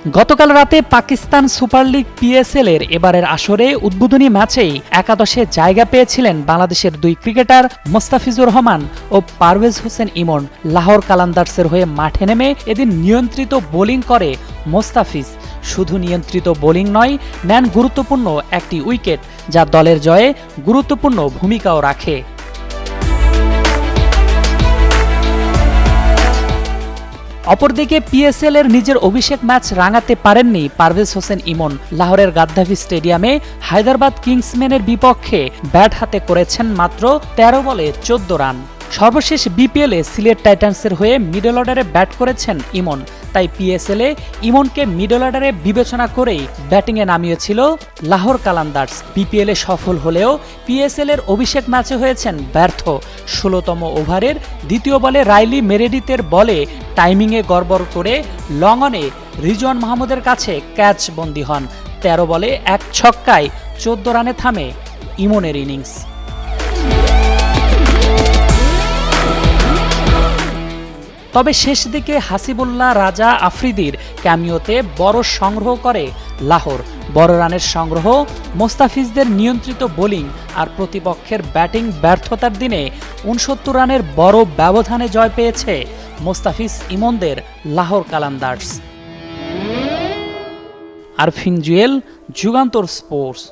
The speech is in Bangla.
গতকাল রাতে পাকিস্তান সুপার লিগ পিএসএল এর এবারের আসরে উদ্বোধনী ম্যাচেই একাদশে জায়গা পেয়েছিলেন বাংলাদেশের দুই ক্রিকেটার মোস্তাফিজুর রহমান ও পারভেজ হোসেন ইমন। লাহোর কালান্দার্সের হয়ে মাঠে নেমে এদিন নিয়ন্ত্রিত বোলিং করে মোস্তাফিজ। শুধু নিয়ন্ত্রিত বোলিং নয়, নেন গুরুত্বপূর্ণ একটি উইকেট, যা দলের জয়ে গুরুত্বপূর্ণ ভূমিকাও রাখে। অপরদিকে পিএসএল এর নিজের অভিষেক ম্যাচ রাঙাতে পারেননি পারভেজ হোসেন ইমন। লাহোরের গাদ্দাফি স্টেডিয়ামে হায়দরাবাদ কিংসম্যানের বিপক্ষে ব্যাট হাতে করেছেন মাত্র ১৩ বলে ১৪ রান। সর্বশেষ বিপিএলে সিলেট টাইটান্সের হয়ে মিডল অর্ডারে ব্যাট করেছেন ইমন। তাই পিএসএলে ইমনকে মিডল অর্ডারে বিবেচনা করেই ব্যাটিংয়ে নামিয়েছিল লাহোর কালান্দার্স। বিপিএলে সফল হলেও পিএসএল এর অভিষেক ম্যাচে হয়েছেন ব্যর্থ। ১৬তম ওভারের দ্বিতীয় বলে রাইলি মেরেডিথের বলে টাইমিংয়ে গড়বড় করে লং অনে রিজওয়ান মাহমুদের কাছে ক্যাচ বন্দী হন। ১৩ বলে ১ ছক্কায় ১৪ রানে থামে ইমনের ইনিংস। তবে শেষ দিকে হাসিবুল্লাহ রাজা আফ্রিদির ক্যামিওতে বড় সংগ্রহ করে লাহোর। বড় রানের সংগ্রহ, মোস্তাফিজদের নিয়ন্ত্রিত বোলিং আর প্রতিপক্ষের ব্যাটিং ব্যর্থতার দিনে ৬৯ রানের বড় ব্যবধানে জয় পেয়েছে মোস্তাফিজ ইমনদের লাহোর কালান্দার্স। আরফিন জুয়েল, যুগান্তর স্পোর্টস।